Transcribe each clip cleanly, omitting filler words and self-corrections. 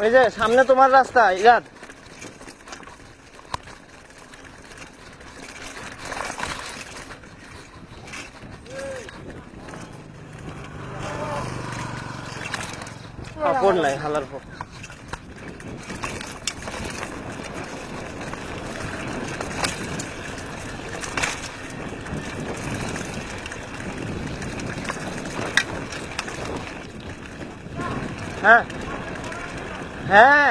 ওই যে সামনে তোমার রাস্তা ইরাদ। কাপড় নাই হালার পর। হ্যাঁ হ্যাঁ,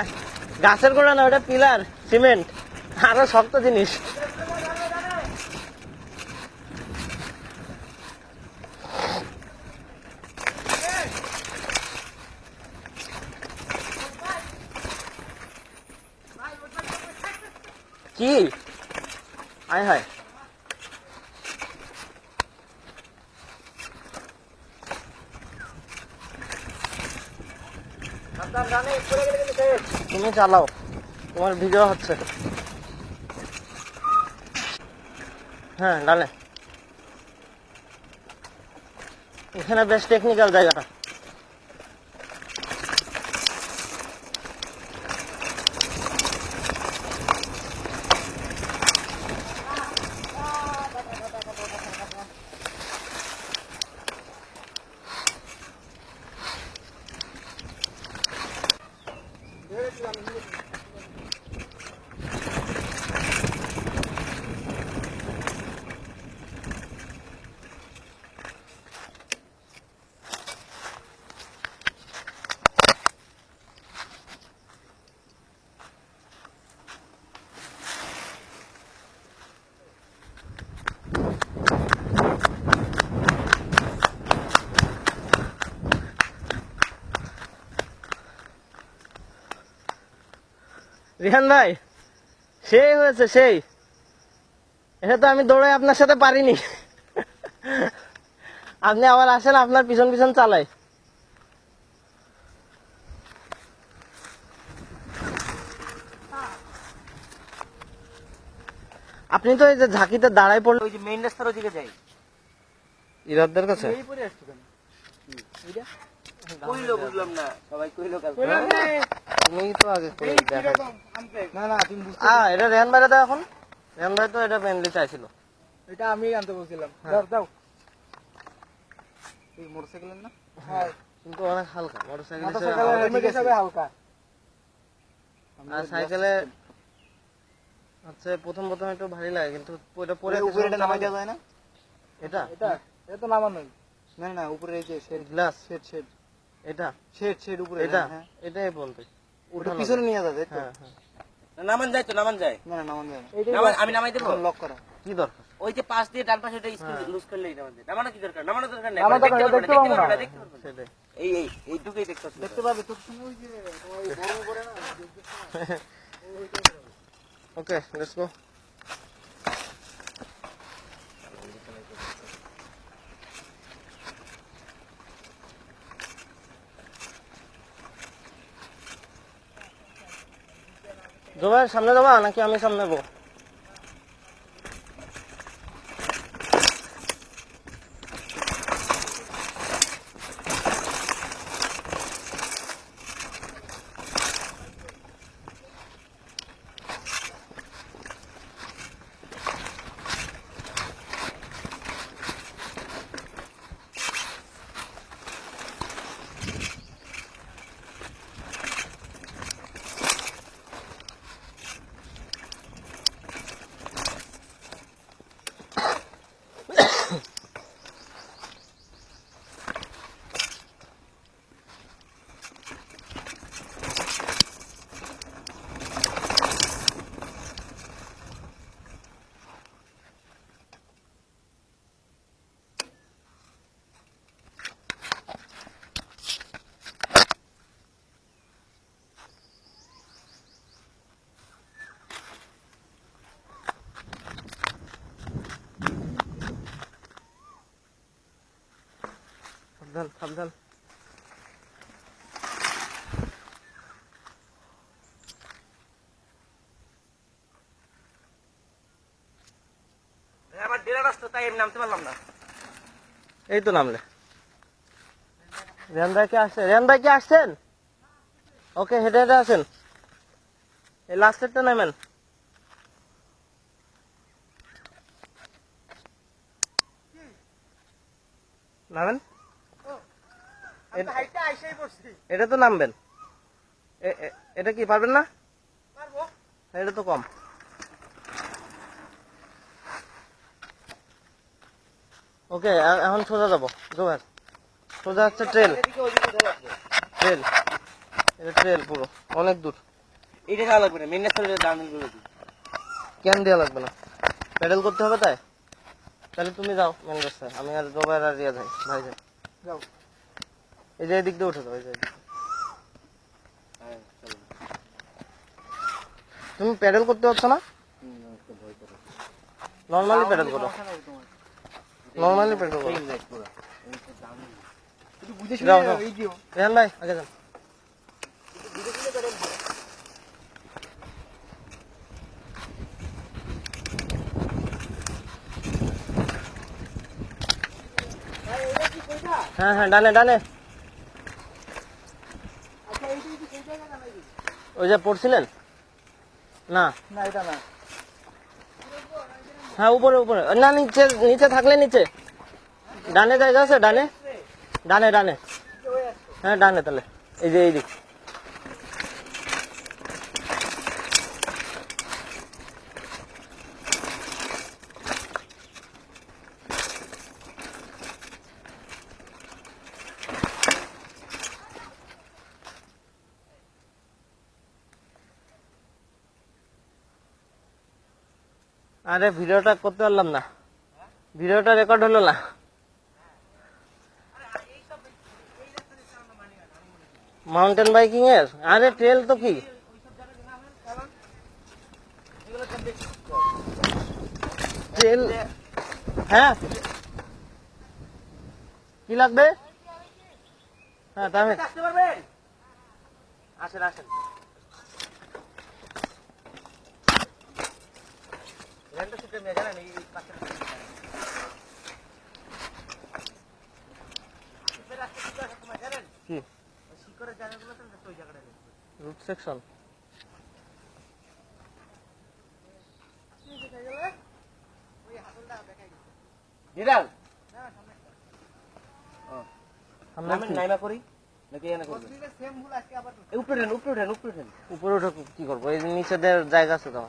গাছের গোড়া না, ওটা পিলার সিমেন্ট, আরো শক্ত জিনিস। কি আয় হায়, তুমি চালাও, তোমার ভিডিও হচ্ছে। হ্যাঁ ডানে, এখানে বেশ টেকনিক্যাল জায়গাটা। রিহান ভাই সেই হয়েছে সেই, এটা তো আমি দৌড়ে আপনার সাথে পারিনি। আপনি আবার আসেন, আপনার পিছন পিছন চালাই। আপনি তো এই যে ঝাঁকিতে দাঁড়াই পড়লে ওই যে মেইন রাস্তার ওদিকে যাই, ইরাদদের কাছে কইলো, বুঝলাম না, সবাই কইলো তুমি তো আগে এটা রেহান ভাই দাও। এখন রেহান ভাই তো এটা মেনলি চাইছিল, এটা আমি আনতে বলছিলাম। দাও এই মোটরসাইকেলের না, হ্যাঁ কিন্তু অনেক হালকা মোটরসাইকেল হিসেবে হালকা। আর সাইকেলে আচ্ছা প্রথম প্রথম একটু ভারী লাগে, কিন্তু ওটা পরে উপরে এটা নামাই দেওয়া যায় না? এটা এটা এটা তো নামানোই না, না উপরে এই যে শেড, গ্লাস শেড এটা শেড উপরে, এটা হ্যাঁ এটাই বলতে ওটা পিছনে নিয়ে যাবে। হ্যাঁ হ্যাঁ, নামান যায় তো, নামান যায় না না নামান যায় না, আমি নামাই দেবো। লক করা কি দরকার? ওই যে পাশ দিয়ে ডান পাশে লুজ করলেই নামান যায়। নামানো কি দরকার? নামানো দরকার নেই, নামানো দরকার, দেখতে পাবো না। সেটাই। এই এইটুকুই দেখতে পাচ্ছি। দেখতে পাবে তোর সঙ্গে ওই যে তোমার ওই বড় করে না। Okay let's go. জোবাই সামনে যাবা নাকি আমি সামনে যাবো? সাবধান সাবধান। আমার ডেরা রাস্তা, তাই আমি নামতে পারলাম না। এই তো নামলে। রেহান ভাই কে আসছে? রেহান ভাই কে আসছেন? ওকে, হেঁটে হেঁটে আসেন, এই লাস্টেরটা নামেন। নামেন, এটা তো নামবেন। এটা কি পারবেন না? এটা তো কম। ওকে, এখন সোজা যাবো। জোয়ার সোজা হচ্ছে ট্রেল। ট্রেল, এটা ট্রেল পুরো অনেক দূর। এইটা খাওয়া লাগবে না, মেন রাস্তাটা ডান করে দিই। কেন দেওয়া লাগবে না? প্যাডেল করতে হবে তাই? তাহলে তুমি যাও মেন রাস্তায়, আমি আর জোবাইর আর রিয়া যাই। ভাই যাই, যাও। এই যে এদিক দিয়ে উঠে যাও, এই যে এদিক দিয়ে। হ্যাঁ, চলো। তুমি প্যাডেল করতে পারছো না? নর্মালি প্যাডেল করো, নর্মালি প্যাডেল করো। একটু বুঝে যাও, শুনে যাও। এই দিও। রেহান ভাই আগে যান। হ্যাঁ হ্যাঁ, ডানে ডানে। ওই যে পড়ছিলেন না? না এটা না। হ্যাঁ উপরে উপরে, না নিচে, নিচে থাকলে নিচে। ডানে জায়গা আছে, ডানে ডানে ডানে। হ্যাঁ ডানে, তাহলে এই যে এই দিক। আরে ভিডিওটা করতে পারলাম না, ভিডিওটা রেকর্ড হলো না। মাউন্টেন বাইকিং এর? আরে ট্রেল তো কি, ট্রেল। হ্যাঁ কি লাগবে? হ্যাঁ তাহলে আসতে পারবেন? আসেন আসেন। রেন্টটা সিস্টেম নিয়ে জানেন এই পাশের কি শিকড়ের জায়গাগুলো তো ওই জায়গাটা রুট সেকশন? দিদাল আমরা নামেন নাইমা করি নাকি এনে করবেন? উপরে উঠেন উপরে উঠেন উপরে উঠেন। উপরে উঠে কি করবো? এই নিচে দেওয়ার জায়গা আছে তো।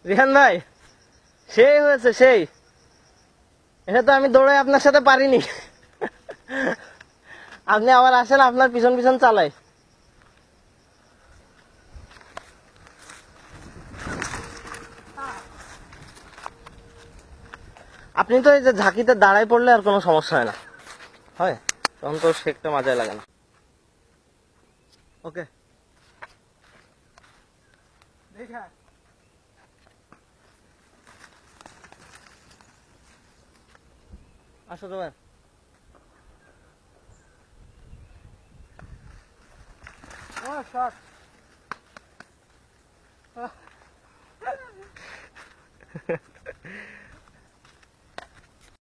রিহান ভাই সেই হয়েছে, সেই। এটা তো আমি দৌড়ে আপনার সাথে পারিনি। আপনি আবার আসেন, আপনার পিছন পিছন চালাই। আপনি তো এই যে ঝাঁকিতে দাঁড়ায় পড়লে আর কোনো সমস্যা হয় না, হয় তখন তো শেকটা মজায় লাগে না। ওকে, দেখা আসো তোমার। শট